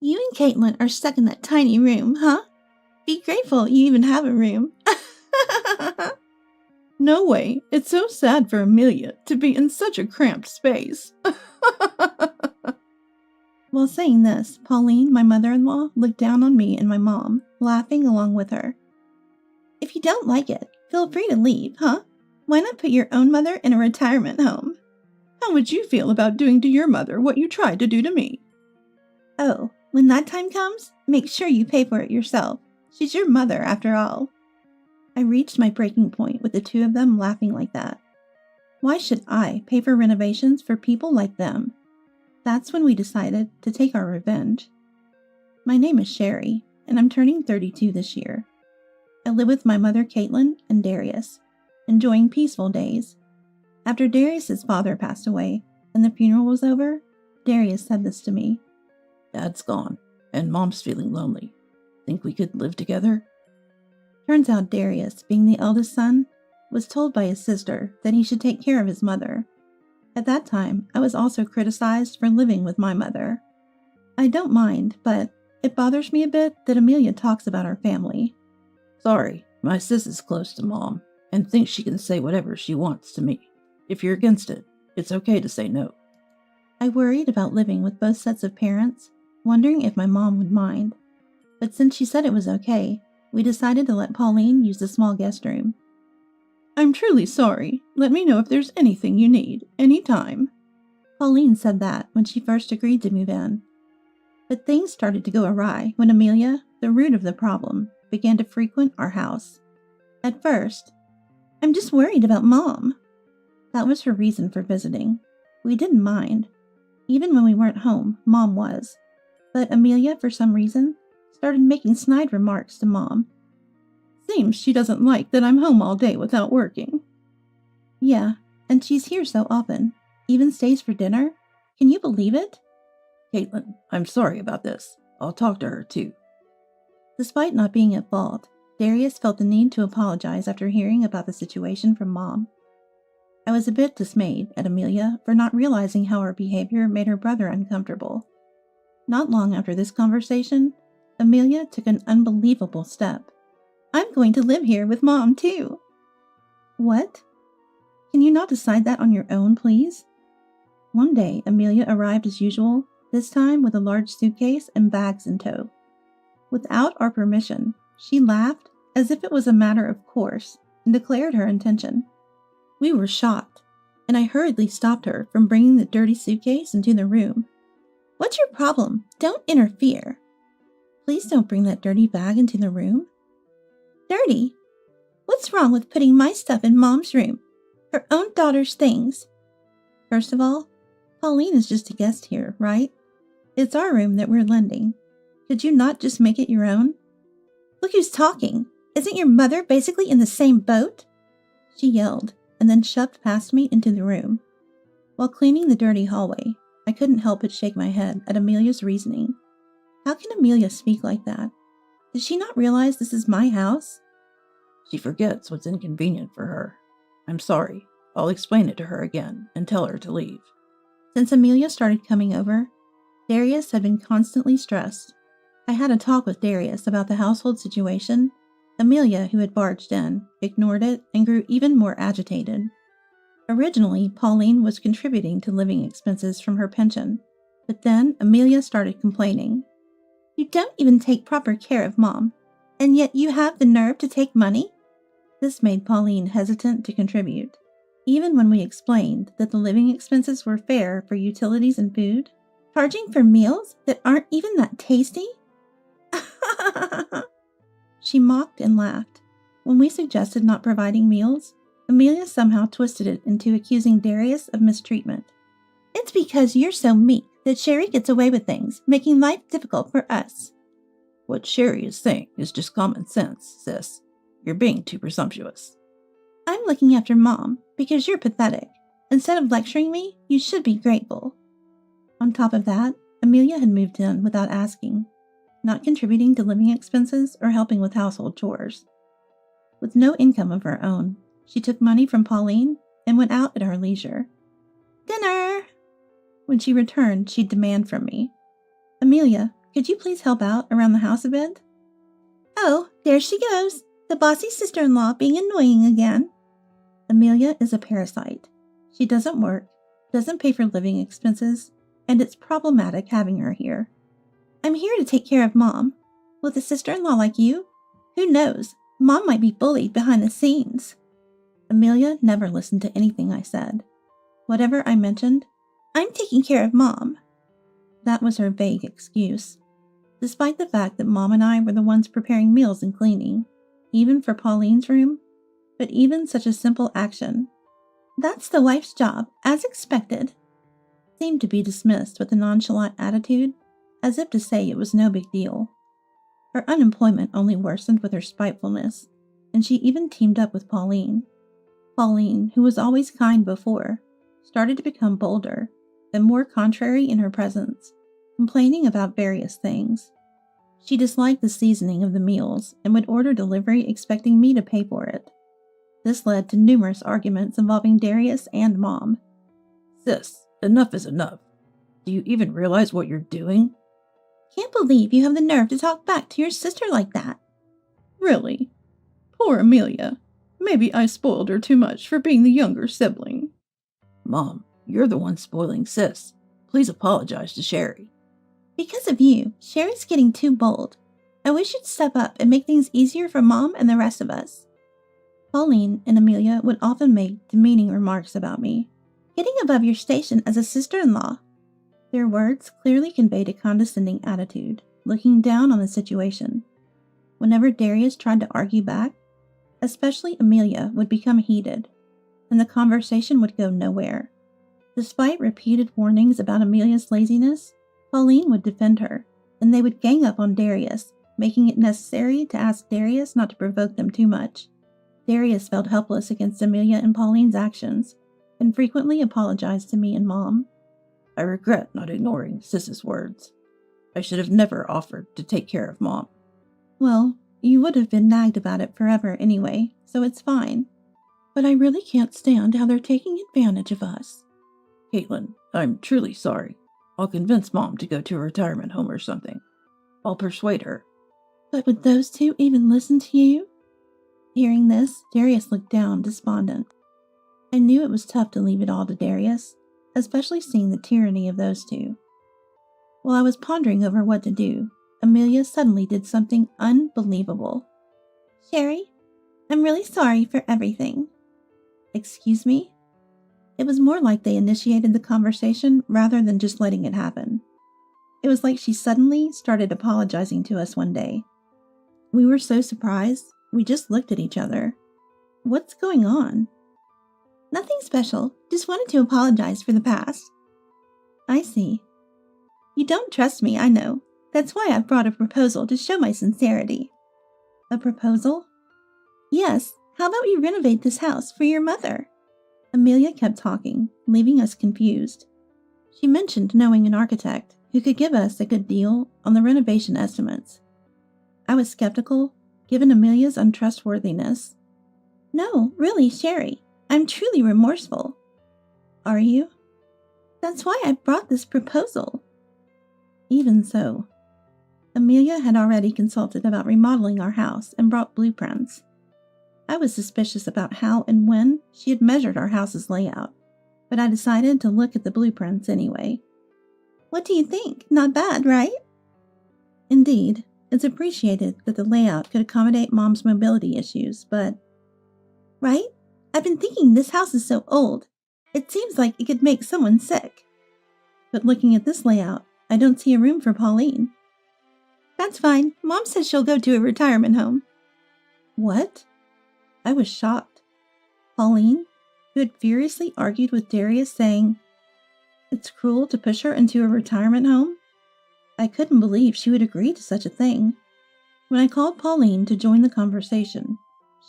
You and Caitlin are stuck in that tiny room, huh? Be grateful you even have a room. No way. It's so sad for Amelia to be in such a cramped space. While saying this, Pauline, my mother-in-law, looked down on me and my mom, laughing along with her. If you don't like it, feel free to leave, huh? Why not put your own mother in a retirement home? How would you feel about doing to your mother what you tried to do to me? Oh, when that time comes, make sure you pay for it yourself. She's your mother, after all. I reached my breaking point with the two of them laughing like that. Why should I pay for renovations for people like them? That's when we decided to take our revenge. My name is Sherry, and I'm turning 32 this year. I live with my mother Caitlin and Darius, enjoying peaceful days. After Darius's father passed away and the funeral was over, Darius said this to me. Dad's gone, and Mom's feeling lonely. Think we could live together? Turns out Darius, being the eldest son, was told by his sister that he should take care of his mother. At that time, I was also criticized for living with my mother. I don't mind, but it bothers me a bit that Amelia talks about our family. Sorry, my sis is close to Mom and thinks she can say whatever she wants to me. If you're against it, it's okay to say no. I worried about living with both sets of parents, wondering if my mom would mind. But since she said it was okay, we decided to let Pauline use the small guest room. I'm truly sorry. Let me know if there's anything you need, anytime. Pauline said that when she first agreed to move in. But things started to go awry when Amelia, the root of the problem, began to frequent our house. At first, I'm just worried about Mom. That was her reason for visiting. We didn't mind. Even when we weren't home, Mom was. But Amelia, for some reason, started making snide remarks to Mom. Seems she doesn't like that I'm home all day without working. Yeah, and she's here so often. Even stays for dinner. Can you believe it? Caitlin, I'm sorry about this. I'll talk to her too. Despite not being at fault, Darius felt the need to apologize after hearing about the situation from Mom. I was a bit dismayed at Amelia for not realizing how her behavior made her brother uncomfortable. Not long after this conversation, Amelia took an unbelievable step. I'm going to live here with Mom, too. What? Can you not decide that on your own, please? One day, Amelia arrived as usual, this time with a large suitcase and bags in tow. Without our permission, she laughed as if it was a matter of course and declared her intention. We were shocked, and I hurriedly stopped her from bringing the dirty suitcase into the room. What's your problem? Don't interfere. Please don't bring that dirty bag into the room. Dirty? What's wrong with putting my stuff in Mom's room? Her own daughter's things. First of all, Pauline is just a guest here, right? It's our room that we're lending. Could you not just make it your own? Look who's talking. Isn't your mother basically in the same boat? She yelled, and then shoved past me into the room. While cleaning the dirty hallway, I couldn't help but shake my head at Amelia's reasoning. How can Amelia speak like that? Does she not realize this is my house? She forgets what's inconvenient for her. I'm sorry. I'll explain it to her again and tell her to leave. Since Amelia started coming over, Darius had been constantly stressed. I had a talk with Darius about the household situation. Amelia, who had barged in, ignored it and grew even more agitated. Originally, Pauline was contributing to living expenses from her pension, but then Amelia started complaining. You don't even take proper care of Mom, and yet you have the nerve to take money? This made Pauline hesitant to contribute, even when we explained that the living expenses were fair for utilities and food. Charging for meals that aren't even that tasty? She mocked and laughed. When we suggested not providing meals, Amelia somehow twisted it into accusing Darius of mistreatment. It's because you're so meek that Sherry gets away with things, making life difficult for us. What Sherry is saying is just common sense, sis. You're being too presumptuous. I'm looking after Mom because you're pathetic. Instead of lecturing me, you should be grateful. On top of that, Amelia had moved in without asking, not contributing to living expenses or helping with household chores. With no income of her own, she took money from Pauline and went out at her leisure. Dinner! When she returned, she'd demand from me, Amelia, could you please help out around the house a bit? Oh, there she goes, the bossy sister-in-law being annoying again. Amelia is a parasite. She doesn't work, doesn't pay for living expenses, and it's problematic having her here. I'm here to take care of Mom. With a sister-in-law like you, who knows, Mom might be bullied behind the scenes. Amelia never listened to anything I said. Whatever I mentioned, I'm taking care of Mom. That was her vague excuse, despite the fact that Mom and I were the ones preparing meals and cleaning, even for Pauline's room. But even such a simple action, that's the wife's job, as expected, seemed to be dismissed with a nonchalant attitude, as if to say it was no big deal. Her unemployment only worsened with her spitefulness, and she even teamed up with Pauline. Pauline, who was always kind before, started to become bolder and more contrary in her presence, complaining about various things. She disliked the seasoning of the meals and would order delivery expecting me to pay for it. This led to numerous arguments involving Darius and Mom. Sis, enough is enough. Do you even realize what you're doing? Can't believe you have the nerve to talk back to your sister like that. Really? Poor Amelia. Maybe I spoiled her too much for being the younger sibling. Mom, you're the one spoiling Sis. Please apologize to Sherry. Because of you, Sherry's getting too bold. I wish you'd step up and make things easier for Mom and the rest of us. Pauline and Amelia would often make demeaning remarks about me. Getting above your station as a sister-in-law. Their words clearly conveyed a condescending attitude, looking down on the situation. Whenever Darius tried to argue back, especially Amelia would become heated, and the conversation would go nowhere. Despite repeated warnings about Amelia's laziness, Pauline would defend her, and they would gang up on Darius, making it necessary to ask Darius not to provoke them too much. Darius felt helpless against Amelia and Pauline's actions, and frequently apologized to me and Mom. I regret not ignoring Sis's words. I should have never offered to take care of Mom. Well, you would have been nagged about it forever anyway, so it's fine. But I really can't stand how they're taking advantage of us. Caitlin, I'm truly sorry. I'll convince Mom to go to a retirement home or something. I'll persuade her. But would those two even listen to you? Hearing this, Darius looked down, despondent. I knew it was tough to leave it all to Darius, especially seeing the tyranny of those two. While I was pondering over what to do, Amelia suddenly did something unbelievable. Sherry, I'm really sorry for everything. Excuse me? It was more like they initiated the conversation rather than just letting it happen. It was like she suddenly started apologizing to us one day. We were so surprised, we just looked at each other. What's going on? Nothing special, just wanted to apologize for the past. I see. You don't trust me, I know. That's why I've brought a proposal to show my sincerity. A proposal? Yes, how about we renovate this house for your mother? Amelia kept talking, leaving us confused. She mentioned knowing an architect who could give us a good deal on the renovation estimates. I was skeptical, given Amelia's untrustworthiness. No, really, Sherry, I'm truly remorseful. Are you? That's why I brought this proposal. Even so, Amelia had already consulted about remodeling our house and brought blueprints. I was suspicious about how and when she had measured our house's layout, but I decided to look at the blueprints anyway. What do you think? Not bad, right? Indeed, it's appreciated that the layout could accommodate Mom's mobility issues, but... Right? I've been thinking this house is so old, it seems like it could make someone sick. But looking at this layout, I don't see a room for Pauline. That's fine. Mom says she'll go to a retirement home. What? I was shocked. Pauline, who had furiously argued with Darius, saying, "It's cruel to push her into a retirement home?" I couldn't believe she would agree to such a thing. When I called Pauline to join the conversation,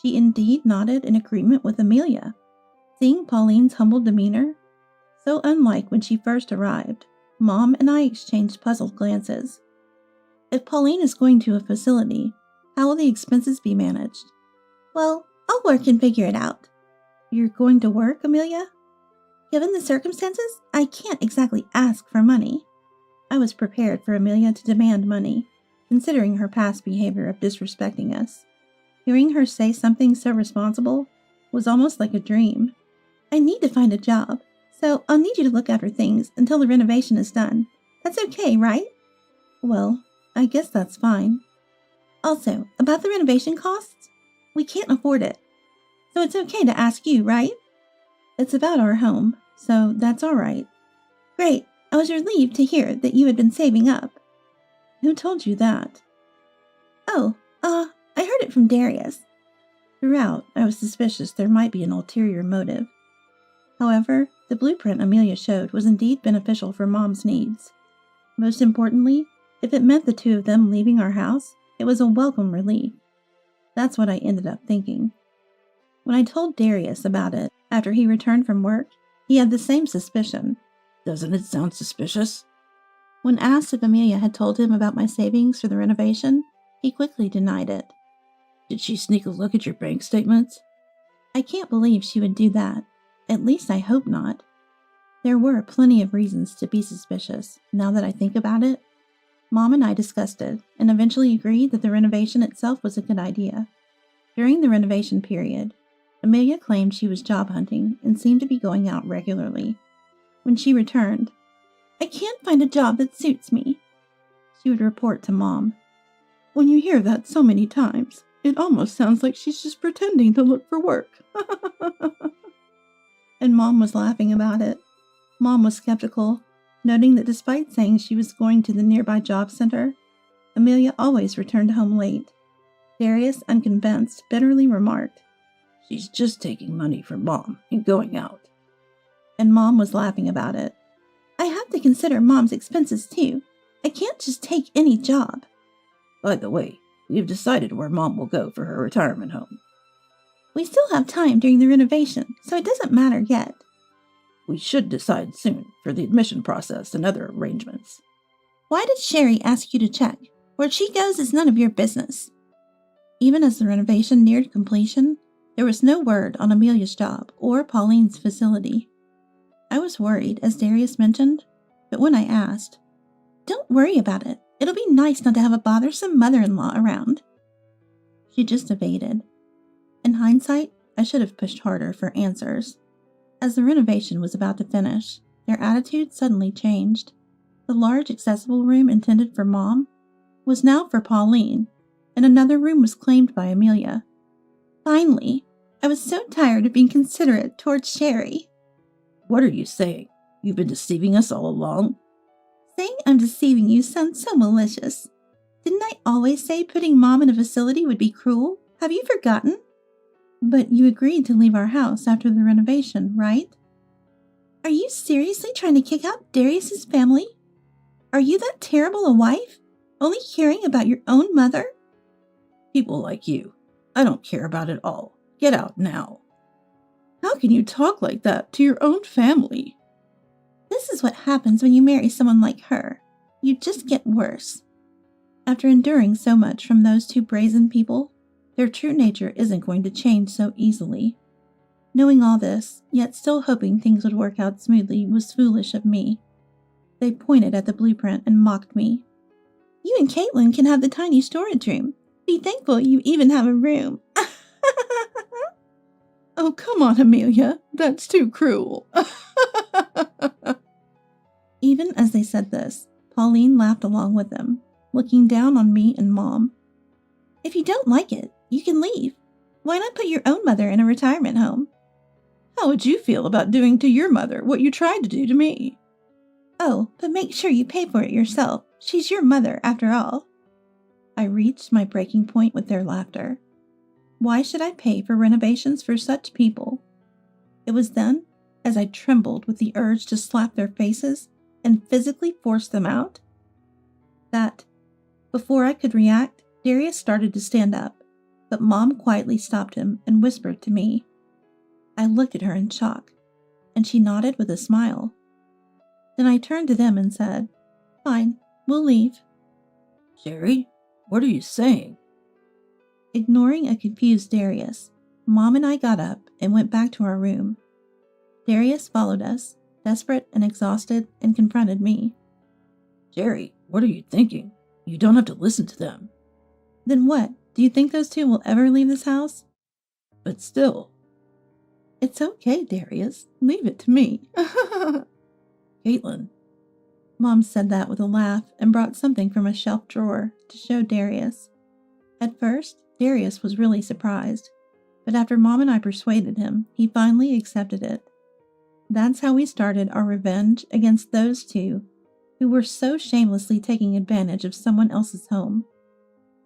she indeed nodded in agreement with Amelia. Seeing Pauline's humble demeanor, so unlike when she first arrived, Mom and I exchanged puzzled glances. If Pauline is going to a facility, how will the expenses be managed? Well, I'll work and figure it out. You're going to work, Amelia? Given the circumstances, I can't exactly ask for money. I was prepared for Amelia to demand money, considering her past behavior of disrespecting us. Hearing her say something so responsible was almost like a dream. I need to find a job, so I'll need you to look after things until the renovation is done. That's okay, right? Well, I guess that's fine. Also, about the renovation costs, we can't afford it. So it's okay to ask you, right? It's about our home, so that's all right. Great. I was relieved to hear that you had been saving up. Who told you that? Oh, I heard it from Darius. Throughout, I was suspicious there might be an ulterior motive. However, the blueprint Amelia showed was indeed beneficial for Mom's needs. Most importantly, if it meant the two of them leaving our house, it was a welcome relief. That's what I ended up thinking. When I told Darius about it after he returned from work, he had the same suspicion. Doesn't it sound suspicious? When asked if Amelia had told him about my savings for the renovation, he quickly denied it. Did she sneak a look at your bank statements? I can't believe she would do that. At least I hope not. There were plenty of reasons to be suspicious, now that I think about it. Mom and I discussed it, and eventually agreed that the renovation itself was a good idea. During the renovation period, Amelia claimed she was job hunting and seemed to be going out regularly. When she returned, I can't find a job that suits me, she would report to Mom. When you hear that so many times, it almost sounds like she's just pretending to look for work. And Mom was laughing about it. Mom was skeptical, noting that despite saying she was going to the nearby job center, Amelia always returned home late. Darius, unconvinced, bitterly remarked, She's just taking money from Mom and going out. And Mom was laughing about it. I have to consider Mom's expenses too. I can't just take any job. By the way, we've decided where Mom will go for her retirement home. We still have time during the renovation, so it doesn't matter yet. We should decide soon for the admission process and other arrangements. Why did Sherry ask you to check? Where she goes is none of your business. Even as the renovation neared completion, there was no word on Amelia's job or Pauline's facility. I was worried, as Darius mentioned, but when I asked, Don't worry about it. It'll be nice not to have a bothersome mother-in-law around. She just evaded. In hindsight, I should have pushed harder for answers. As the renovation was about to finish, their attitude suddenly changed. The large accessible room intended for Mom was now for Pauline, and another room was claimed by Amelia. Finally, I was so tired of being considerate towards Sherry. What are you saying? You've been deceiving us all along? Saying I'm deceiving you sounds so malicious. Didn't I always say putting Mom in a facility would be cruel? Have you forgotten? But you agreed to leave our house after the renovation, right? Are you seriously trying to kick out Darius's family? Are you that terrible a wife? Only caring about your own mother? People like you. I don't care about it all. Get out now. How can you talk like that to your own family? This is what happens when you marry someone like her. You just get worse. After enduring so much from those two brazen people, their true nature isn't going to change so easily. Knowing all this, yet still hoping things would work out smoothly, was foolish of me. They pointed at the blueprint and mocked me. You and Caitlin can have the tiny storage room. Be thankful you even have a room. Oh, come on, Amelia. That's too cruel. Even as they said this, Pauline laughed along with them, looking down on me and Mom. If you don't like it, you can leave. Why not put your own mother in a retirement home? How would you feel about doing to your mother what you tried to do to me? Oh, but make sure you pay for it yourself. She's your mother, after all. I reached my breaking point with their laughter. Why should I pay for renovations for such people? It was then, as I trembled with the urge to slap their faces and physically force them out, that, before I could react, Darius started to stand up, but Mom quietly stopped him and whispered to me. I looked at her in shock, and she nodded with a smile. Then I turned to them and said, Fine, we'll leave. Sherry, what are you saying? Ignoring a confused Darius, Mom and I got up and went back to our room. Darius followed us, desperate and exhausted, and confronted me. Jerry, what are you thinking? You don't have to listen to them. Then what? Do you think those two will ever leave this house? But still. It's okay, Darius. Leave it to me. Caitlin. Mom said that with a laugh and brought something from a shelf drawer to show Darius. At first, Darius was really surprised, but after Mom and I persuaded him, he finally accepted it. That's how we started our revenge against those two who were so shamelessly taking advantage of someone else's home.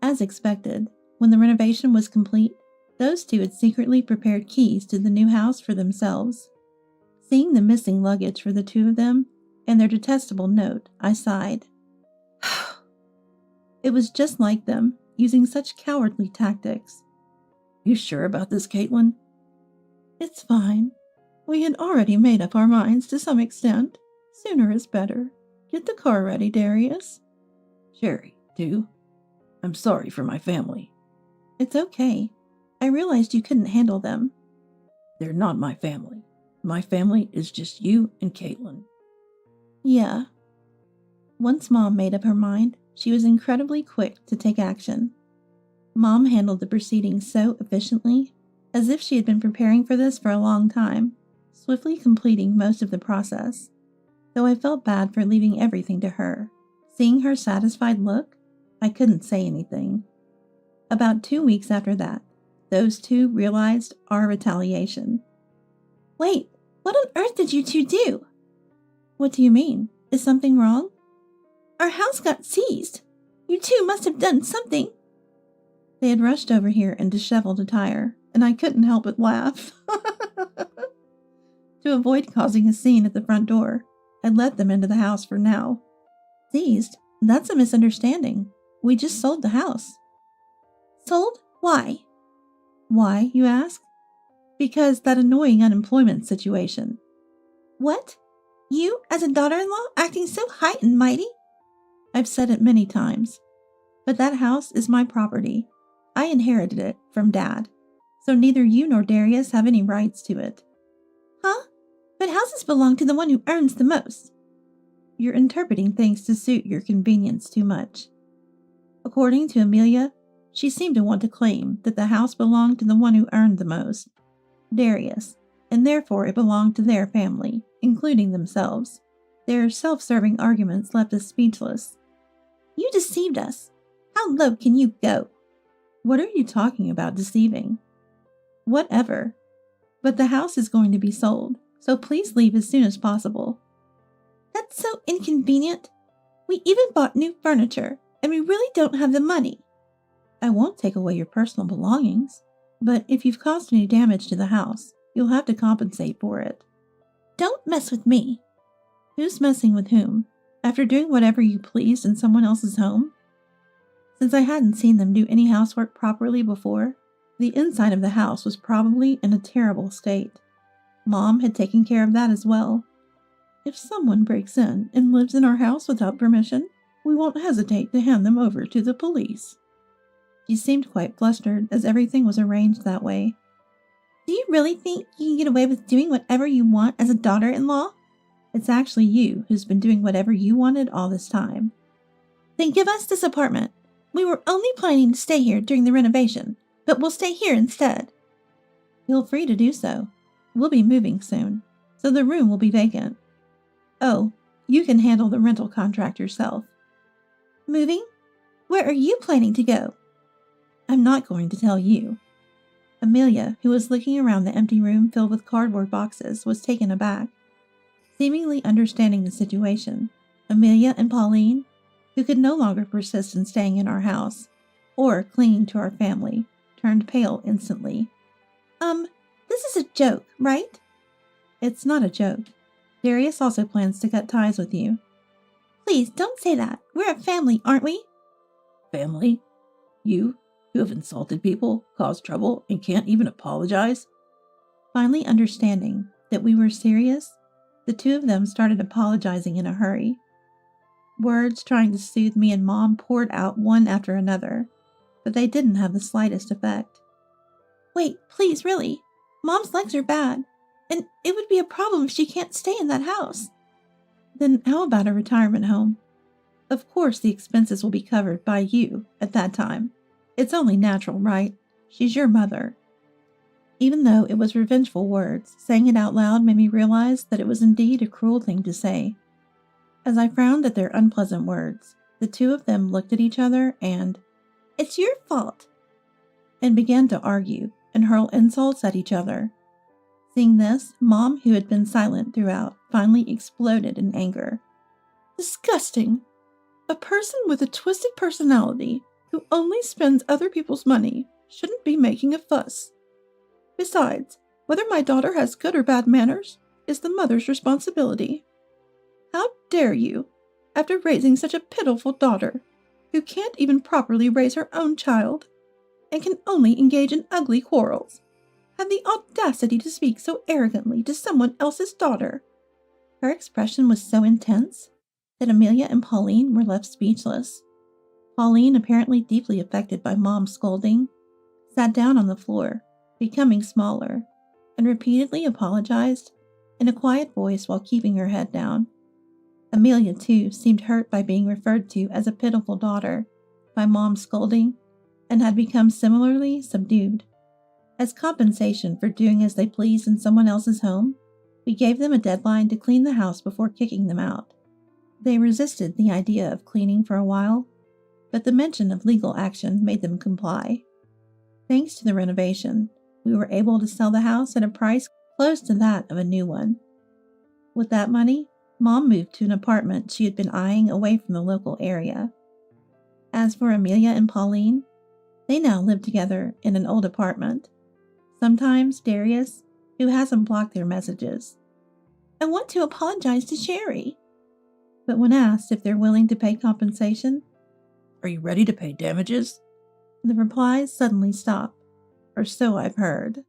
As expected, when the renovation was complete, those two had secretly prepared keys to the new house for themselves. Seeing the missing luggage for the two of them and their detestable note, I sighed. It was just like them, using such cowardly tactics. You sure about this, Caitlin? It's fine. We had already made up our minds to some extent. Sooner is better. Get the car ready, Darius. Jerry, do. I'm sorry for my family. It's okay. I realized you couldn't handle them. They're not my family. My family is just you and Caitlin. Yeah. Once Mom made up her mind, she was incredibly quick to take action. Mom handled the proceedings so efficiently, as if she had been preparing for this for a long time, swiftly completing most of the process. Though I felt bad for leaving everything to her. Seeing her satisfied look, I couldn't say anything. About 2 weeks after that, those two realized our retaliation. Wait, what on earth did you two do? What do you mean? Is something wrong? Our house got seized. You two must have done something. They had rushed over here in disheveled attire, and I couldn't help but laugh. To avoid causing a scene at the front door, I let them into the house for now. Seized? That's a misunderstanding. We just sold the house. Sold? Why? Why, you ask? Because that annoying unemployment situation. What? You, as a daughter-in-law, acting so high and mighty? I've said it many times. But that house is my property. I inherited it from Dad, so neither you nor Darius have any rights to it. Huh? But houses belong to the one who earns the most. You're interpreting things to suit your convenience too much. According to Amelia, she seemed to want to claim that the house belonged to the one who earned the most, Darius, and therefore it belonged to their family, including themselves. Their self-serving arguments left us speechless. You deceived us. How low can you go? What are you talking about deceiving? Whatever. But the house is going to be sold, so please leave as soon as possible. That's so inconvenient. We even bought new furniture, and we really don't have the money. I won't take away your personal belongings, but if you've caused any damage to the house, you'll have to compensate for it. Don't mess with me. Who's messing with whom? After doing whatever you pleased in someone else's home? Since I hadn't seen them do any housework properly before, the inside of the house was probably in a terrible state. Mom had taken care of that as well. If someone breaks in and lives in our house without permission, we won't hesitate to hand them over to the police. She seemed quite flustered as everything was arranged that way. Do you really think you can get away with doing whatever you want as a daughter-in-law? It's actually you who's been doing whatever you wanted all this time. Then give us this apartment. We were only planning to stay here during the renovation, but we'll stay here instead. Feel free to do so. We'll be moving soon, so the room will be vacant. Oh, you can handle the rental contract yourself. Moving? Where are you planning to go? I'm not going to tell you. Amelia, who was looking around the empty room filled with cardboard boxes, was taken aback. Seemingly understanding the situation, Amelia and Pauline, who could no longer persist in staying in our house, or clinging to our family, turned pale instantly. This is a joke, right? It's not a joke. Darius also plans to cut ties with you. Please, don't say that. We're a family, aren't we? Family? You, who have insulted people, caused trouble, and can't even apologize? Finally understanding that we were serious, the two of them started apologizing in a hurry. Words trying to soothe me and Mom poured out one after another, but they didn't have the slightest effect. Wait, please, really. Mom's legs are bad, and it would be a problem if she can't stay in that house. Then how about a retirement home? Of course the expenses will be covered by you at that time. It's only natural, right? She's your mother. Even though it was revengeful words, saying it out loud made me realize that it was indeed a cruel thing to say. As I frowned at their unpleasant words, the two of them looked at each other and, "It's your fault," and began to argue and hurl insults at each other. Seeing this, Mom, who had been silent throughout, finally exploded in anger. "Disgusting! A person with a twisted personality who only spends other people's money shouldn't be making a fuss. Besides, whether my daughter has good or bad manners is the mother's responsibility. How dare you, after raising such a pitiful daughter, who can't even properly raise her own child, and can only engage in ugly quarrels, have the audacity to speak so arrogantly to someone else's daughter?" Her expression was so intense that Amelia and Pauline were left speechless. Pauline, apparently deeply affected by Mom's scolding, sat down on the floor, becoming smaller, and repeatedly apologized in a quiet voice while keeping her head down. Amelia, too, seemed hurt by being referred to as a pitiful daughter by Mom's scolding, and had become similarly subdued. As compensation for doing as they pleased in someone else's home, we gave them a deadline to clean the house before kicking them out. They resisted the idea of cleaning for a while, but the mention of legal action made them comply. Thanks to the renovation, we were able to sell the house at a price close to that of a new one. With that money, Mom moved to an apartment she had been eyeing away from the local area. As for Amelia and Pauline, they now live together in an old apartment. Sometimes Darius, who hasn't blocked their messages, "I want to apologize to Sherry." But when asked if they're willing to pay compensation, Are you ready to pay damages? the replies suddenly stop, or so I've heard.